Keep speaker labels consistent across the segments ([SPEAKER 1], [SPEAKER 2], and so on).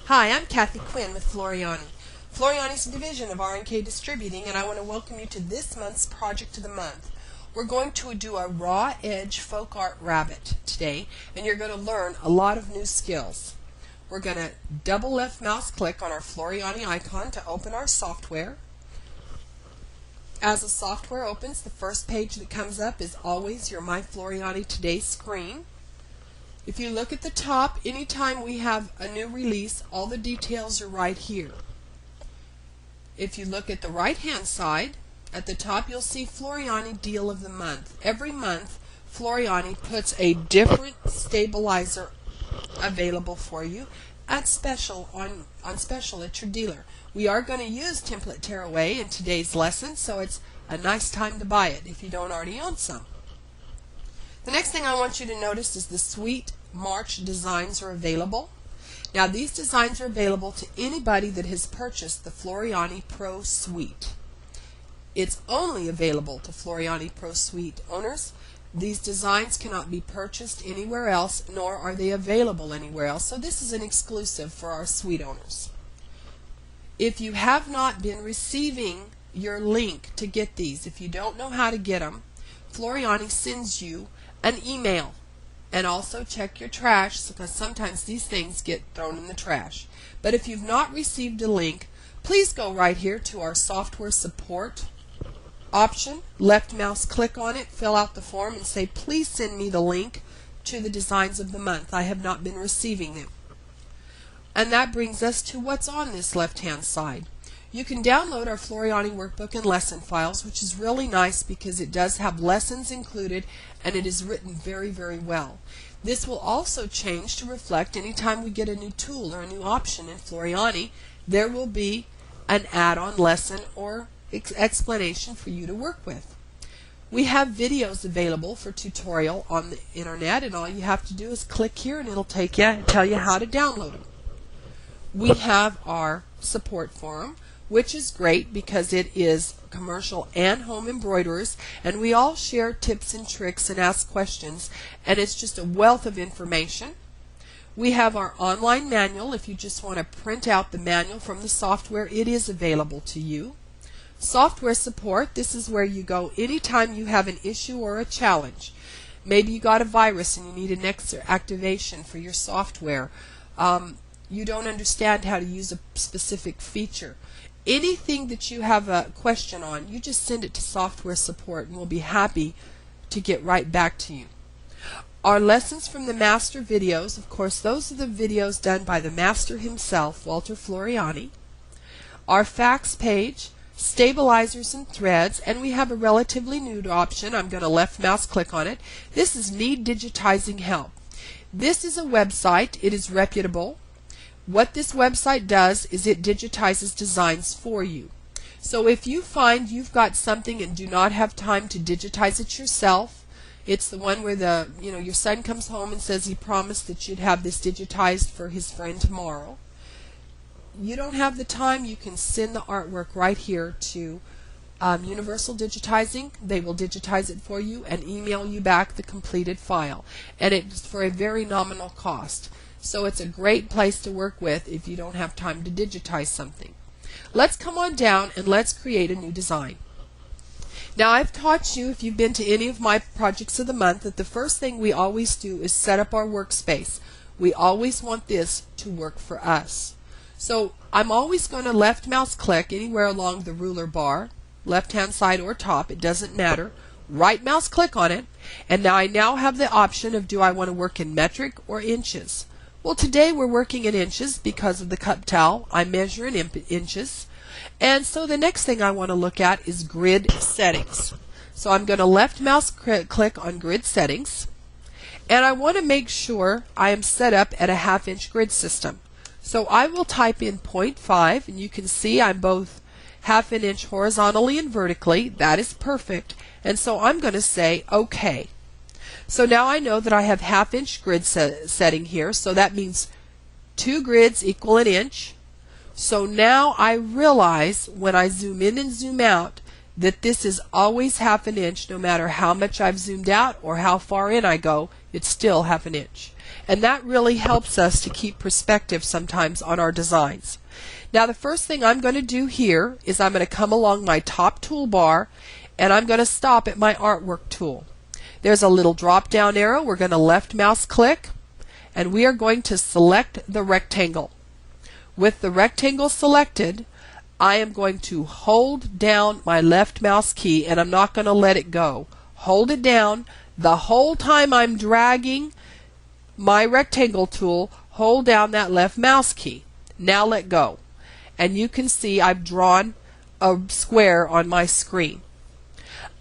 [SPEAKER 1] Hi, I'm Kathy Quinn with Floriani. Floriani is a division of R&K Distributing, and I want to welcome you to this month's Project of the Month. We're going to do a raw edge folk art rabbit today, and you're going to learn a lot of new skills. We're going to double left mouse click on our Floriani icon to open our software. As the software opens, the first page that comes up is always your My Floriani Today screen. If you look at the top, anytime we have a new release, all the details are right here. If you look at the right hand side, at the top you'll see Floriani Deal of the Month. Every month Floriani puts a different stabilizer available for you at special on special at your dealer. We are going to use Template Tearaway in today's lesson, so it's a nice time to buy it if you don't already own some. The next thing I want you to notice is the Suite March designs are available. Now these designs are available to anybody that has purchased the Floriani Pro Suite. It's only available to Floriani Pro Suite owners. These designs cannot be purchased anywhere else, nor are they available anywhere else, so this is an exclusive for our suite owners. If you have not been receiving your link to get these, if you don't know how to get them, Floriani sends you an email. And also check your trash, because sometimes these things get thrown in the trash. But if you've not received a link, please go right here to our software support option, left mouse click on it, fill out the form and say please send me the link to the designs of the month. I have not been receiving them. And that brings us to what's on this left hand side. You can download our Floriani workbook and lesson files, which is really nice because it does have lessons included and it is written very, very well. This will also change to reflect anytime we get a new tool or a new option in Floriani, there will be an add-on lesson or explanation for you to work with. We have videos available for tutorial on the internet, and all you have to do is click here and it'll take you and tell you how to download them. We have our support forum, which is great because it is commercial and home embroiderers, and we all share tips and tricks and ask questions, and it's just a wealth of information. We have our online manual. If you just want to print out the manual from the software, it is available to you. Software support, this is where you go anytime you have an issue or a challenge. Maybe you got a virus and you need an extra activation for your software. You don't understand how to use a specific feature. Anything that you have a question on, you just send it to software support and we'll be happy to get right back to you. Our lessons from the master videos, of course, those are the videos done by the master himself, Walter Floriani. Our facts page, stabilizers and threads, and we have a relatively new option. I'm going to left mouse click on it. This is Need Digitizing Help. This is a website. It is reputable. What this website does is it digitizes designs for you. So if you find you've got something and do not have time to digitize it yourself, it's the one where your son comes home and says he promised that you'd have this digitized for his friend tomorrow. You don't have the time, you can send the artwork right here to Universal Digitizing. They will digitize it for you and email you back the completed file. And it's for a very nominal cost. So it's a great place to work with if you don't have time to digitize something. Let's come on down and let's create a new design. Now I've taught you, if you've been to any of my projects of the month, that the first thing we always do is set up our workspace. We always want this to work for us. So I'm always going to left mouse click anywhere along the ruler bar, left hand side or top, it doesn't matter. Right mouse click on it, and now I have the option of do I want to work in metric or inches. Well, today we're working in inches because of the cup towel. I measure in inches. And so the next thing I want to look at is grid settings. So I'm going to left mouse click on grid settings. And I want to make sure I am set up at a 1/2 inch grid system. So I will type in 0.5, and you can see I'm both 1/2 inch horizontally and vertically. That is perfect. And so I'm going to say OK. So now I know that I have 1/2 inch grid setting here, so that means 2 grids equal an inch. So now I realize when I zoom in and zoom out that this is always 1/2 inch no matter how much I've zoomed out or how far in I go, it's still 1/2 inch. And that really helps us to keep perspective sometimes on our designs. Now the first thing I'm going to do here is I'm going to come along my top toolbar and I'm going to stop at my artwork tool. There's a little drop down arrow. We're going to left mouse click and we are going to select the rectangle. With the rectangle selected, I am going to hold down my left mouse key and I'm not going to let it go. Hold it down the whole time I'm dragging my rectangle tool. Hold down that left mouse key. Now let go. And you can see I've drawn a square on my screen.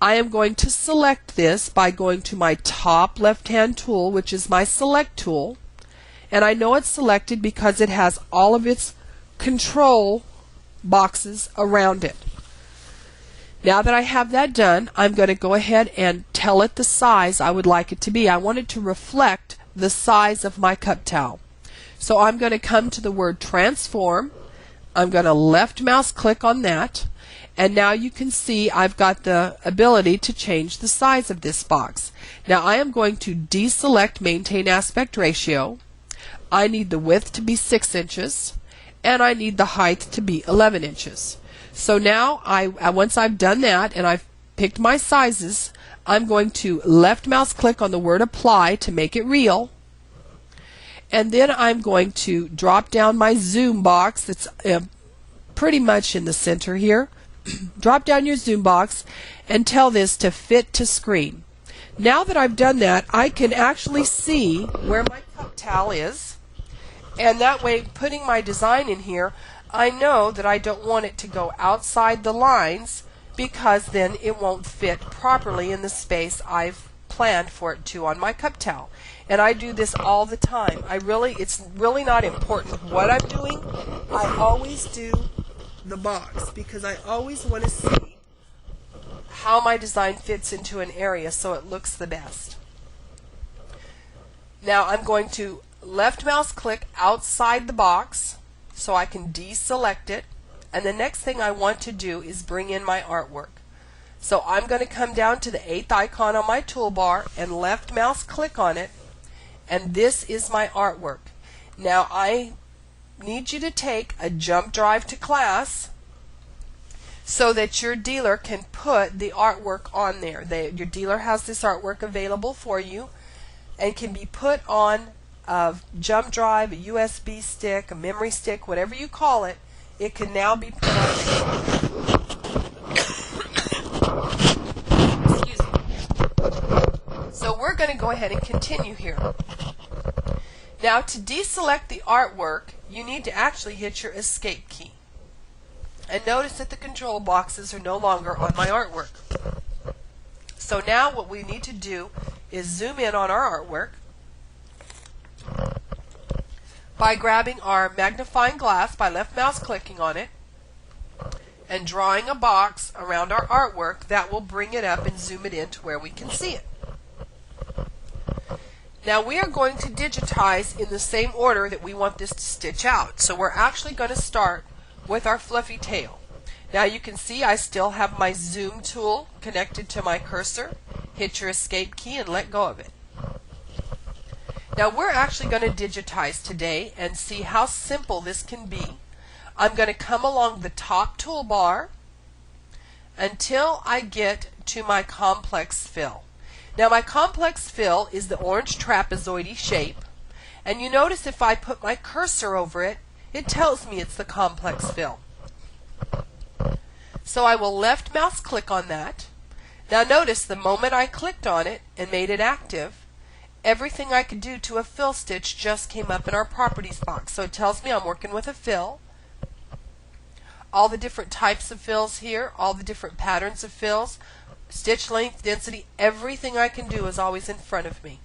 [SPEAKER 1] I am going to select this by going to my top left hand tool, which is my select tool. And I know it's selected because it has all of its control boxes around it. Now that I have that done, I'm going to go ahead and tell it the size I would like it to be. I want it to reflect the size of my cup towel. So I'm going to come to the word transform. I'm going to left mouse click on that. And now you can see I've got the ability to change the size of this box. Now I am going to deselect maintain aspect ratio. I need the width to be 6 inches. And I need the height to be 11 inches. So now once I've done that and I've picked my sizes, I'm going to left mouse click on the word apply to make it real. And then I'm going to drop down my zoom box that's pretty much in the center here. Drop down your zoom box and tell this to fit to screen. Now that I've done that, I can actually see where my cup towel is. And that way, putting my design in here, I know that I don't want it to go outside the lines because then it won't fit properly in the space I've planned for it to on my cup towel. And I do this all the time. It's really not important what I'm doing. I always do the box because I always want to see how my design fits into an area so it looks the best. Now I'm going to left mouse click outside the box so I can deselect it, and the next thing I want to do is bring in my artwork. So I'm going to come down to the 8th icon on my toolbar and left mouse click on it, and this is my artwork. Now I need you to take a jump drive to class so that your dealer can put the artwork on there. Your dealer has this artwork available for you and can be put on a jump drive, a USB stick, a memory stick, whatever you call it. It can now be put on Excuse me. So we're going to go ahead and continue here. Now to deselect the artwork, you need to actually hit your escape key. And notice that the control boxes are no longer on my artwork. So now what we need to do is zoom in on our artwork by grabbing our magnifying glass by left mouse clicking on it and drawing a box around our artwork that will bring it up and zoom it in to where we can see it. Now we are going to digitize in the same order that we want this to stitch out. So we're actually going to start with our fluffy tail. Now you can see I still have my zoom tool connected to my cursor. Hit your escape key and let go of it. Now we're actually going to digitize today and see how simple this can be. I'm going to come along the top toolbar until I get to my complex fill. Now my complex fill is the orange trapezoidy shape, and you notice if I put my cursor over it, it tells me it's the complex fill. So I will left mouse click on that. Now notice the moment I clicked on it and made it active, everything I could do to a fill stitch just came up in our properties box. So it tells me I'm working with a fill. All the different types of fills here, all the different patterns of fills, stitch length, density, everything I can do is always in front of me.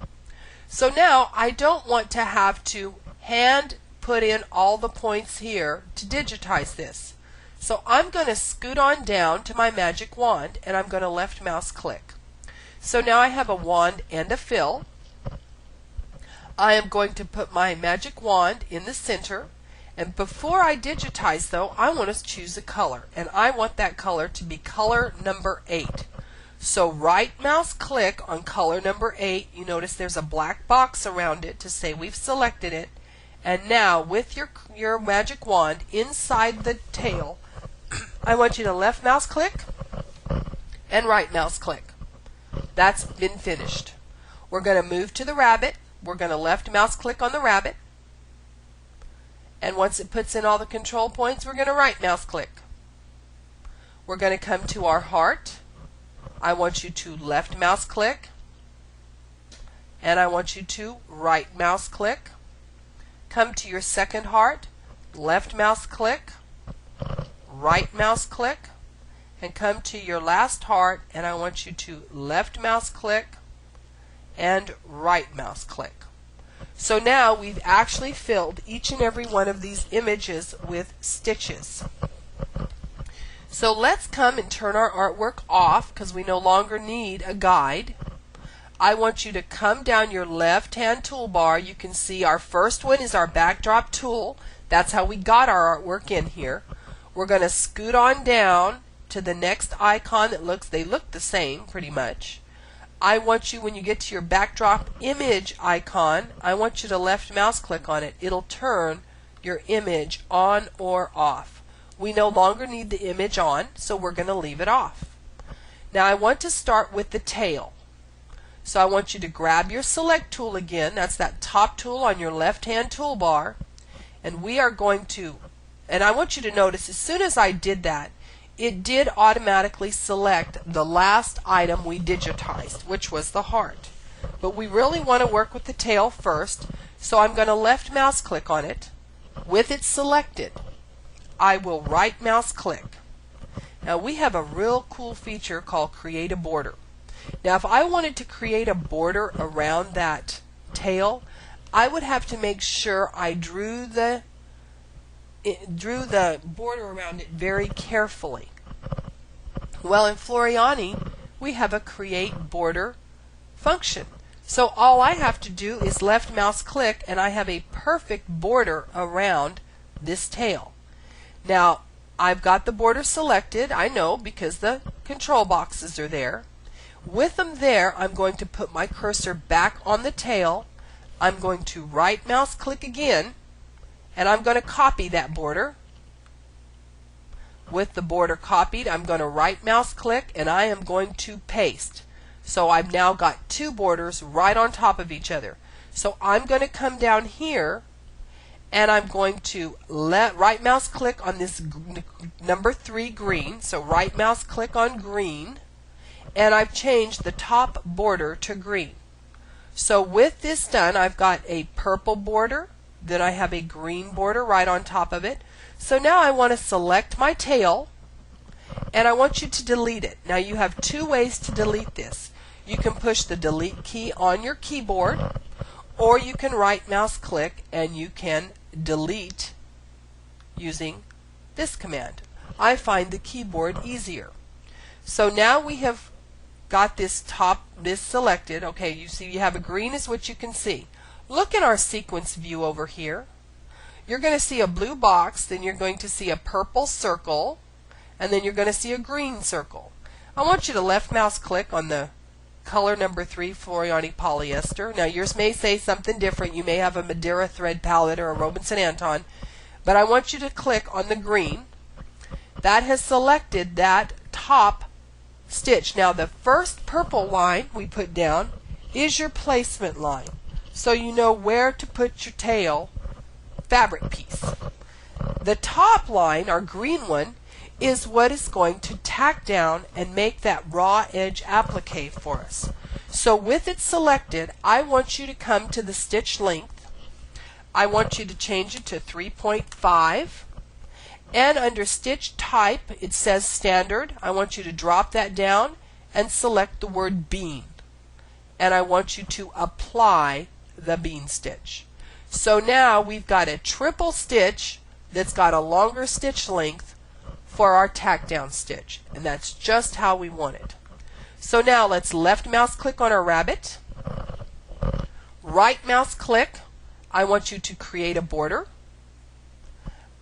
[SPEAKER 1] So now I don't want to have to hand put in all the points here to digitize this. So I'm going to scoot on down to my magic wand and I'm going to left mouse click. So now I have a wand and a fill. I am going to put my magic wand in the center, and before I digitize though, I want to choose a color, and I want that color to be color number 8. So right mouse click on color number 8. You notice there's a black box around it to say we've selected it. And now with your magic wand inside the tail, I want you to left mouse click and right mouse click. That's been finished. We're going to move to the rabbit. We're going to left mouse click on the rabbit. And once it puts in all the control points, we're going to right mouse click. We're going to come to our heart. I want you to left mouse click. And I want you to right mouse click. Come to your second heart, left mouse click, right mouse click, and come to your last heart, and I want you to left mouse click and right mouse click. So now we've actually filled each and every one of these images with stitches. So let's come and turn our artwork off because we no longer need a guide. I want you to come down your left-hand toolbar. You can see our first one is our backdrop tool. That's how we got our artwork in here. We're going to scoot on down to the next icon that they look the same pretty much. I want you, when you get to your backdrop image icon, I want you to left mouse click on it. It'll turn your image on or off. We no longer need the image on, so we're going to leave it off. Now I want to start with the tail. So I want you to grab your select tool again. That's that top tool on your left-hand toolbar. And we are going to, and I want you to notice as soon as I did that, it did automatically select the last item we digitized, which was the heart. But we really want to work with the tail first, so I'm going to left mouse click on it. With it selected, I will right mouse click. Now we have a real cool feature called create a border. Now if I wanted to create a border around that tail, I would have to make sure I drew the border around it very carefully. Well, in Floriani we have a create border function. So all I have to do is left mouse click and I have a perfect border around this tail. Now I've got the border selected, I know, because the control boxes are there. With them there, I'm going to put my cursor back on the tail. I'm going to right mouse click again, and I'm going to copy that border. With the border copied, I'm going to right mouse click and I am going to paste. So I've now got two borders right on top of each other. So I'm going to come down here and I'm going to right mouse click on this number 3 green. So right mouse click on green. And I've changed the top border to green. So with this done, I've got a purple border, then I have a green border right on top of it. So now I want to select my tail, and I want you to delete it. Now you have two ways to delete this. You can push the delete key on your keyboard, or you can right mouse click and you can delete using this command. I find the keyboard easier. So now we have got this selected. Okay, you see you have a green is what you can see. Look at our sequence view over here. You're going to see a blue box, then you're going to see a purple circle, and then you're going to see a green circle. I want you to left mouse click on the color number 3 Floriani polyester. Now yours may say something different. You may have a Madeira thread palette or a Robinson Anton, but I want you to click on the green. That has selected that top stitch. Now the first purple line we put down is your placement line, so you know where to put your tail fabric piece. The top line, our green one, is what is going to tack down and make that raw edge applique for us. So with it selected, I want you to come to the stitch length. I want you to change it to 3.5. And under stitch type, it says standard. I want you to drop that down and select the word bean. And I want you to apply the bean stitch. So now we've got a triple stitch that's got a longer stitch length for our tack down stitch. And that's just how we want it. So now let's left mouse click on our rabbit. Right mouse click. I want you to create a border.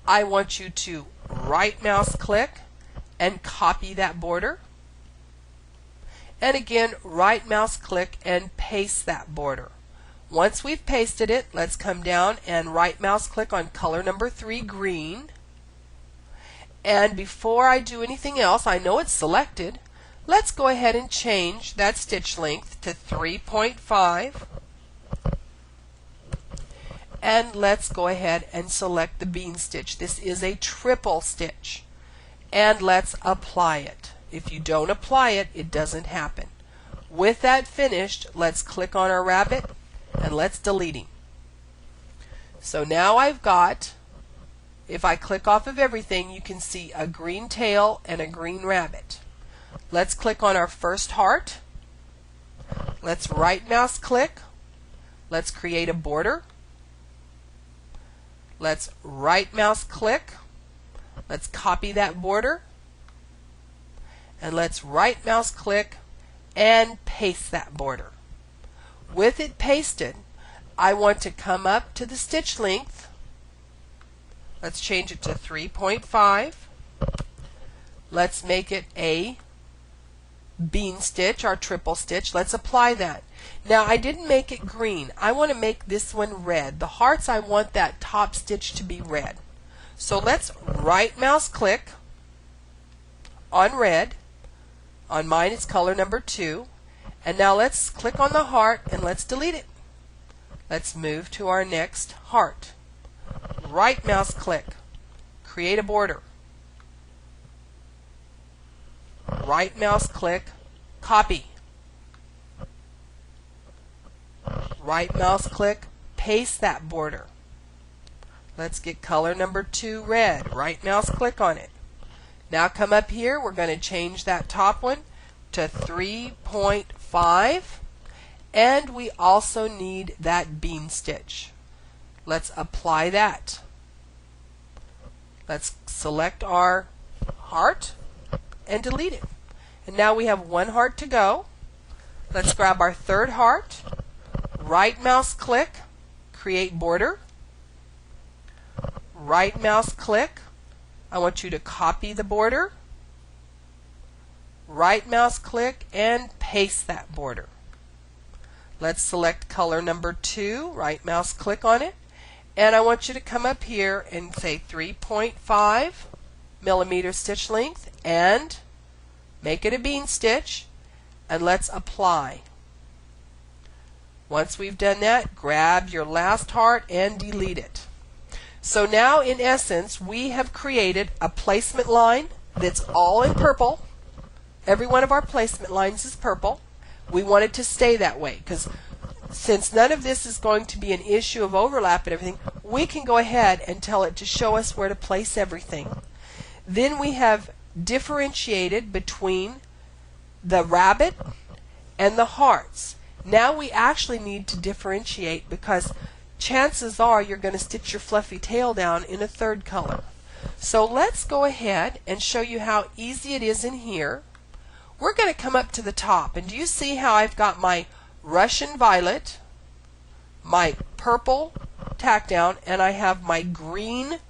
[SPEAKER 1] I want you to right mouse click and copy that border. And again, right mouse click and paste that border. Once we've pasted it, let's come down and right mouse click on color number 3, green. And before I do anything else, I know it's selected, let's go ahead and change that stitch length to 3.5. And let's go ahead and select the bean stitch. This is a triple stitch. And let's apply it. If you don't apply it, it doesn't happen. With that finished, let's click on our rabbit and let's delete him. So now I've got, if I click off of everything, you can see a green tail and a green rabbit. Let's click on our first heart. Let's right mouse click. Let's create a border. Let's right mouse click. Let's copy that border. And let's right mouse click and paste that border. With it pasted, I want to come up to the stitch length. Let's change it to 3.5. Let's make it a bean stitch, our triple stitch. Let's apply that. Now I didn't make it green. I want to make this one red. The hearts, I want that top stitch to be red. So let's right mouse click on red. On mine it's color number 2. And now let's click on the heart and let's delete it. Let's move to our next heart. Right mouse click. Create a border. Right mouse click. Copy. Right mouse click. Paste that border. Let's get color number 2 red. Right mouse click on it. Now come up here. We're going to change that top one to 3.5. And we also need that bean stitch. Let's apply that. Let's select our heart and delete it. And now we have one heart to go. Let's grab our third heart. Right mouse click. Create border. Right mouse click. I want you to copy the border. Right mouse click and paste that border. Let's select color number 2, right mouse click on it, and I want you to come up here and say 3.5 millimeter stitch length and make it a bean stitch, and let's apply. Once we've done that, grab your last heart and delete it. So now in essence we have created a placement line that's all in purple. Every one of our placement lines is purple. We want it to stay that way because since none of this is going to be an issue of overlap and everything, we can go ahead and tell it to show us where to place everything. Then we have differentiated between the rabbit and the hearts. Now we actually need to differentiate because chances are you're going to stitch your fluffy tail down in a third color. So let's go ahead and show you how easy it is in here. We're going to come up to the top, and do you see how I've got my Russian violet, my purple tack down, and I have my green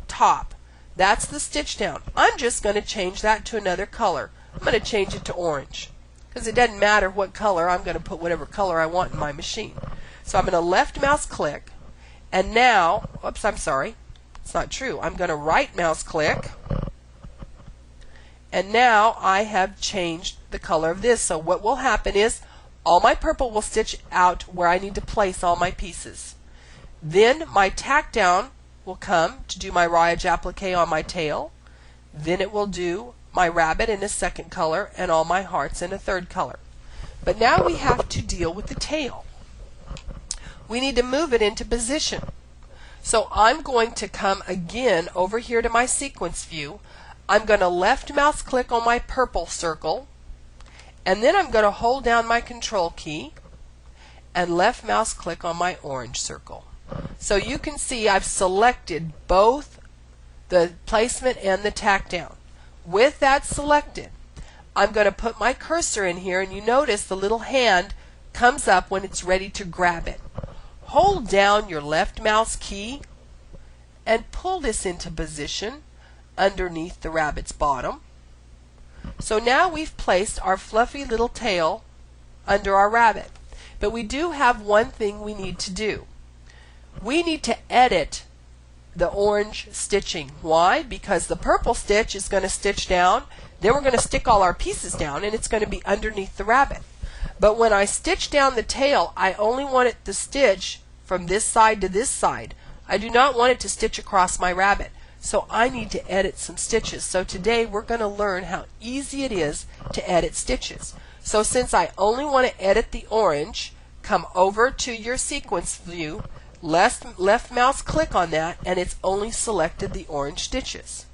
[SPEAKER 1] top. That's the stitch down. I'm just going to change that to another color. I'm going to change it to orange because it doesn't matter what color. I'm going to put whatever color I want in my machine. So I'm going to left mouse click, and now, oops, I'm sorry, it's not true. I'm going to right mouse click, and now I have changed the color of this. So what will happen is all my purple will stitch out where I need to place all my pieces. Then my tack down will come to do my raillage applique on my tail. Then it will do my rabbit in a second color and all my hearts in a third color. But now we have to deal with the tail. We need to move it into position. So I'm going to come again over here to my sequence view. I'm going to left mouse click on my purple circle, and then I'm going to hold down my control key and left mouse click on my orange circle. So you can see I've selected both the placement and the tack down. With that selected, I'm going to put my cursor in here, and you notice the little hand comes up when it's ready to grab it. Hold down your left mouse key and pull this into position underneath the rabbit's bottom. So now we've placed our fluffy little tail under our rabbit. But we do have one thing we need to do. We need to edit the orange stitching. Why? Because the purple stitch is going to stitch down, then we're going to stick all our pieces down, and it's going to be underneath the rabbit. But when I stitch down the tail, I only want it to stitch from this side to this side. I do not want it to stitch across my rabbit. So I need to edit some stitches. So today we're going to learn how easy it is to edit stitches. So since I only want to edit the orange, come over to your sequence view, left mouse click on that, and it's only selected the orange stitches.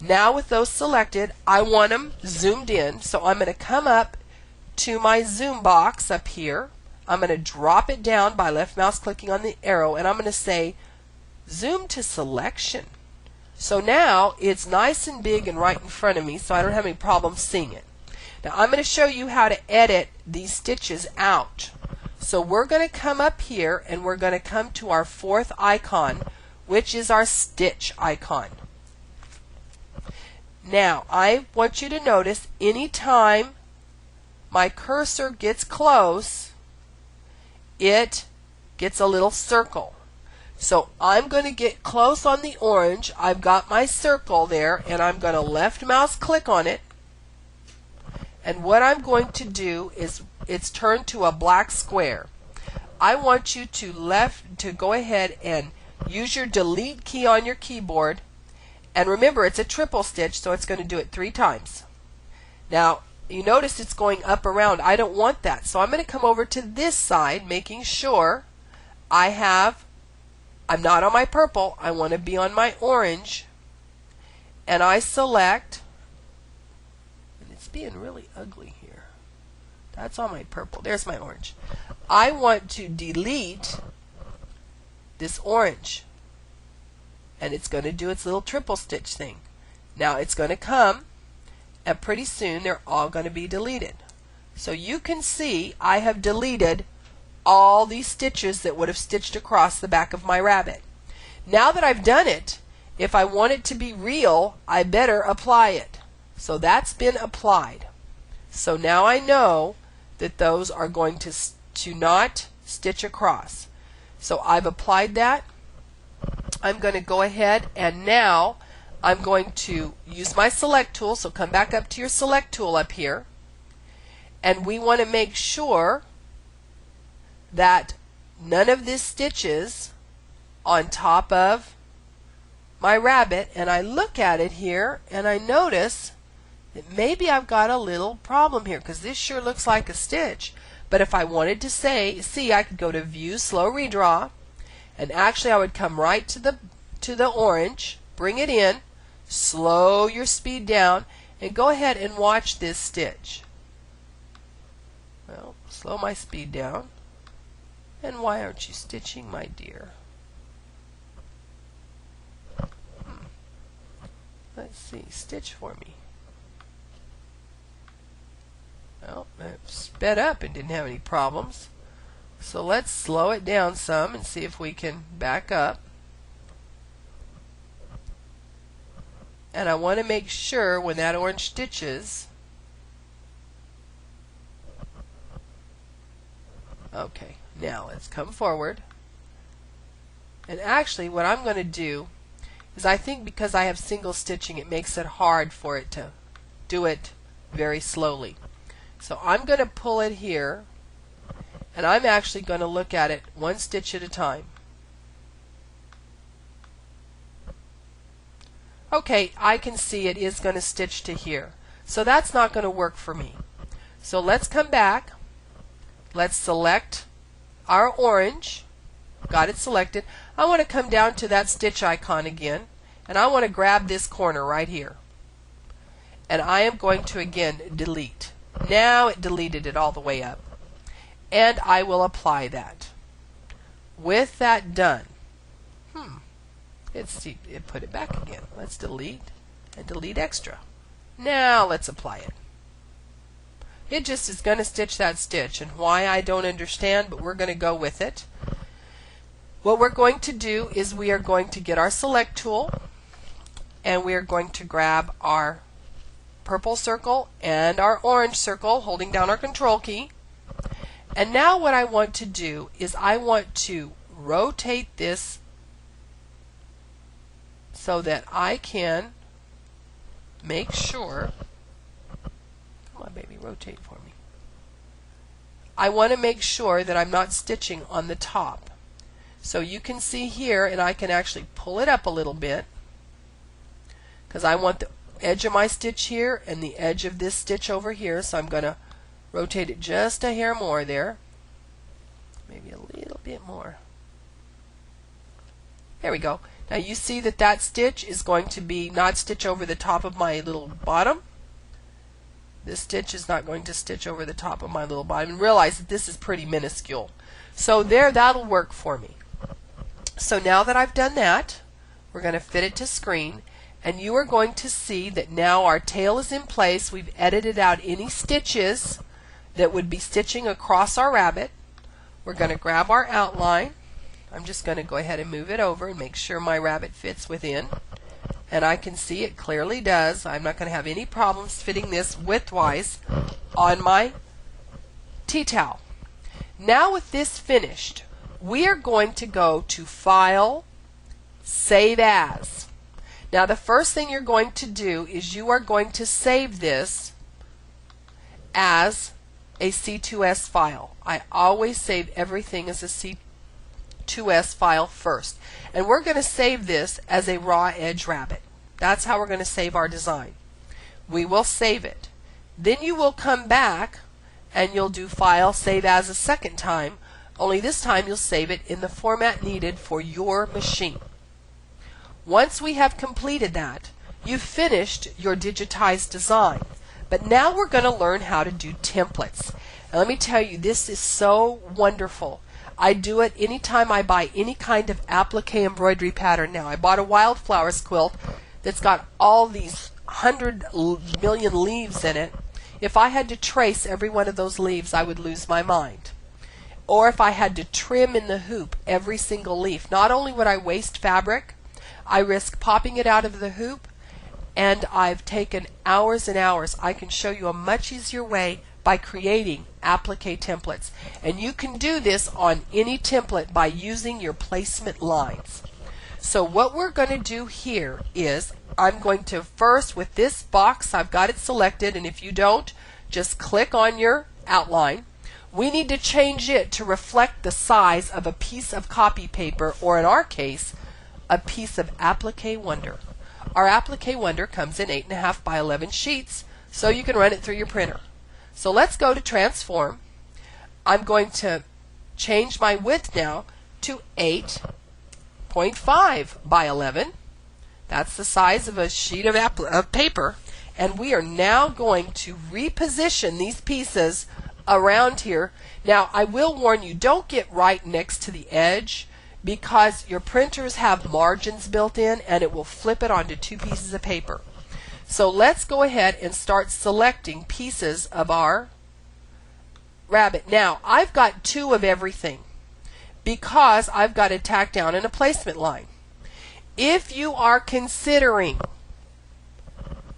[SPEAKER 1] Now with those selected, I want them zoomed in, so I'm going to come up to my zoom box up here. I'm going to drop it down by left mouse clicking on the arrow, and I'm going to say zoom to selection. So now it's nice and big and right in front of me, so I don't have any problem seeing it. Now I'm going to show you how to edit these stitches out. So we're going to come up here and we're going to come to our fourth icon, which is our stitch icon. Now I want you to notice anytime my cursor gets close, it gets a little circle. So I'm going to get close on the orange. I've got my circle there, and I'm going to left mouse click on it. And what I'm going to do is it's turned to a black square. I want you to go ahead and use your delete key on your keyboard. And remember, it's a triple stitch, so it's going to do it 3 times. Now, you notice it's going up around. I don't want that. So I'm going to come over to this side, making sure I'm not on my purple, I want to be on my orange, and I select, and it's being really ugly here. That's on my purple. There's my orange. I want to delete this orange, and it's going to do its little triple stitch thing. Now it's going to come, and pretty soon they're all going to be deleted. So you can see I have deleted all these stitches that would have stitched across the back of my rabbit. Now that I've done it, if I want it to be real, I better apply it. So that's been applied. So now I know that those are going to not stitch across. So I've applied that. I'm going to go ahead and now I'm going to use my select tool. So come back up to your select tool up here, and we want to make sure that none of this stitches on top of my rabbit, and I look at it here and I notice that maybe I've got a little problem here, because this sure looks like a stitch. But if I wanted to see, I could go to View, Slow Redraw, and actually I would come right to the orange, bring it in, slow your speed down, and go ahead and watch this stitch. Well, slow my speed down. And why aren't you stitching, my dear? Let's see, stitch for me. Well, it sped up and didn't have any problems. So let's slow it down some and see if we can back up. And I want to make sure when that orange stitches. Okay. Now let's come forward, and actually what I'm going to do is, I think because I have single stitching, it makes it hard for it to do it very slowly. So I'm going to pull it here, and I'm actually going to look at it one stitch at a time. Okay, I can see it is going to stitch to here, so that's not going to work for me. So let's come back, let's select our orange, got it selected. I want to come down to that stitch icon again, and I want to grab this corner right here, and I am going to again delete. Now it deleted it all the way up, and I will apply that. With that done, it put it back again. Let's delete and delete extra. Now let's apply it. It just is going to stitch that stitch, and why I don't understand, but we're going to go with it. What we're going to do is we are going to get our select tool, and we are going to grab our purple circle and our orange circle, holding down our control key. And now what I want to do is I want to rotate this so that I can make sure, come on baby, rotate for me. I want to make sure that I'm not stitching on the top. So you can see here, and I can actually pull it up a little bit because I want the edge of my stitch here and the edge of this stitch over here, so I'm going to rotate it just a hair more there, maybe a little bit more. There we go. Now you see that that stitch is going to be not stitch over the top of my little bottom. This stitch is not going to stitch over the top of my little bottom, and realize that this is pretty minuscule. So there, that'll work for me. So now that I've done that, we're going to fit it to screen, and you are going to see that now our tail is in place. We've edited out any stitches that would be stitching across our rabbit. We're going to grab our outline. I'm just going to go ahead and move it over and make sure my rabbit fits within. And I can see it clearly does. I'm not going to have any problems fitting this widthwise on my tea towel. Now with this finished, we are going to go to File, Save As. Now the first thing you're going to do is you are going to save this as a C2S file. I always save everything as a C2S file first. And we're going to save this as a raw edge rabbit. That's how we're going to save our design. We will save it. Then you will come back and you'll do File, Save As a second time, only this time you'll save it in the format needed for your machine. Once we have completed that, you've finished your digitized design. But now we're going to learn how to do templates. And let me tell you, this is so wonderful. I do it anytime I buy any kind of applique embroidery pattern now. I bought a wildflowers quilt that's got all these 100 million leaves in it. If I had to trace every one of those leaves, I would lose my mind. Or if I had to trim in the hoop every single leaf, not only would I waste fabric, I risk popping it out of the hoop, and I've taken hours and hours. I can show you a much easier way by creating applique templates. And you can do this on any template by using your placement lines. So what we're going to do here is I'm going to first, with this box, I've got it selected, and if you don't, just click on your outline. We need to change it to reflect the size of a piece of copy paper, or in our case, a piece of Applique Wonder. Our Applique Wonder comes in 8.5 by 11 sheets, so you can run it through your printer. So let's go to Transform. I'm going to change my width now to 8.5 by 11. That's the size of a sheet of paper. And we are now going to reposition these pieces around here. Now, I will warn you, don't get right next to the edge, because your printers have margins built in and it will flip it onto two pieces of paper. So let's go ahead and start selecting pieces of our rabbit. Now, I've got two of everything because I've got to tack down in a placement line. If you are considering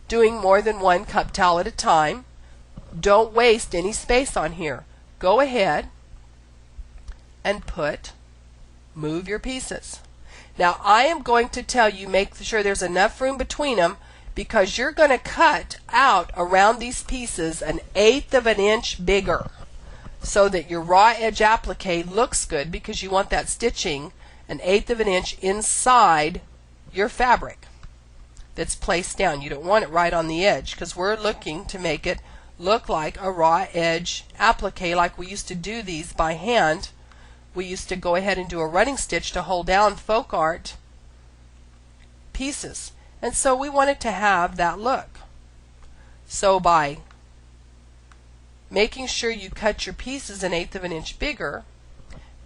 [SPEAKER 1] doing more than one cup towel at a time, don't waste any space on here. Go ahead and move your pieces. Now I am going to tell you, make sure there's enough room between them, because you're going to cut out around these pieces 1/8 of an inch bigger so that your raw edge applique looks good, because you want that stitching 1/8 of an inch inside your fabric that's placed down. You don't want it right on the edge, because we're looking to make it look like a raw edge applique like we used to do these by hand. We used to go ahead and do a running stitch to hold down folk art pieces. And so we wanted to have that look. So by making sure you cut your pieces 1/8 of an inch bigger,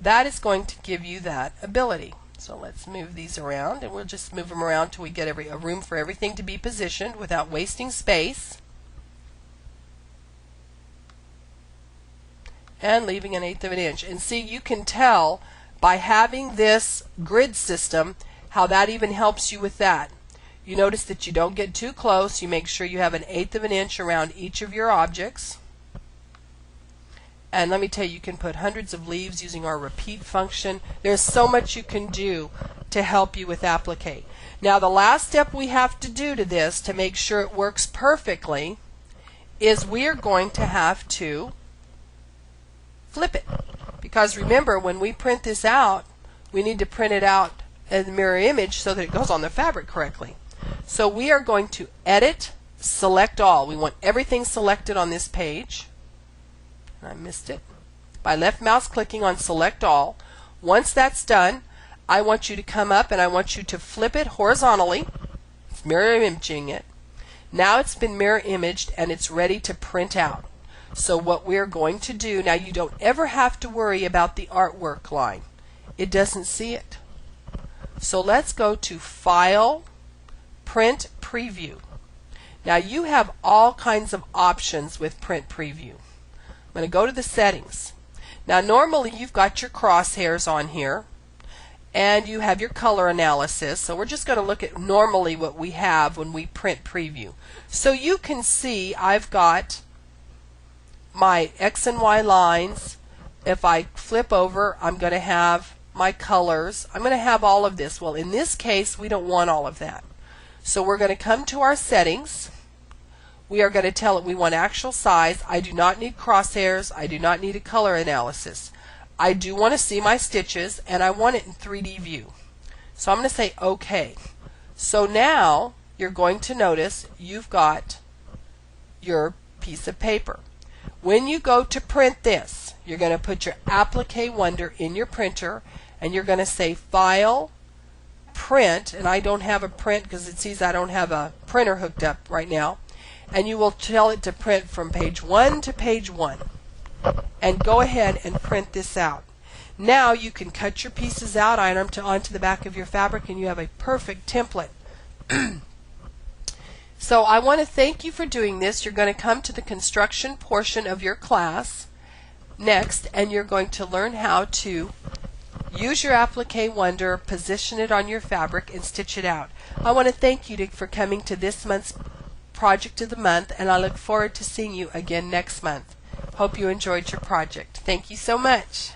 [SPEAKER 1] that is going to give you that ability. So let's move these around, and we'll just move them around till we get a room for everything to be positioned without wasting space. And leaving 1/8 of an inch. And see, you can tell by having this grid system how that even helps you with that. You notice that you don't get too close. You make sure you have 1/8 of an inch around each of your objects. And let me tell you, you can put hundreds of leaves using our repeat function. There's so much you can do to help you with Applique. Now the last step we have to do to this to make sure it works perfectly is we are going to have to flip it. Because remember, when we print this out, we need to print it out as a mirror image so that it goes on the fabric correctly. So we are going to edit, select all. We want everything selected on this page. I missed it. By left mouse clicking on select all. Once that's done, I want you to come up and I want you to flip it horizontally. It's mirror imaging it. Now it's been mirror imaged and it's ready to print out. So what we're going to do, now you don't ever have to worry about the artwork line. It doesn't see it. So let's go to File, Print Preview. Now you have all kinds of options with Print Preview. I'm going to go to the settings. Now normally you've got your crosshairs on here and you have your color analysis. So we're just going to look at normally what we have when we print preview. So you can see I've got my X and Y lines. If I flip over, I'm going to have my colors. I'm going to have all of this. Well, in this case, we don't want all of that. So we're going to come to our settings. We are going to tell it we want actual size. I do not need crosshairs. I do not need a color analysis. I do want to see my stitches and I want it in 3D view. So I'm going to say OK. So now you're going to notice you've got your piece of paper. When you go to print this, you're going to put your Applique Wonder in your printer and you're going to say File, Print, and I don't have a print because it sees I don't have a printer hooked up right now. And you will tell it to print from page 1 to page 1. And go ahead and print this out. Now you can cut your pieces out, iron them onto the back of your fabric, and you have a perfect template. So I want to thank you for doing this. You're going to come to the construction portion of your class next, and you're going to learn how to use your Applique Wonder, position it on your fabric, and stitch it out. I want to thank you for coming to this month's Project of the Month, and I look forward to seeing you again next month. Hope you enjoyed your project. Thank you so much.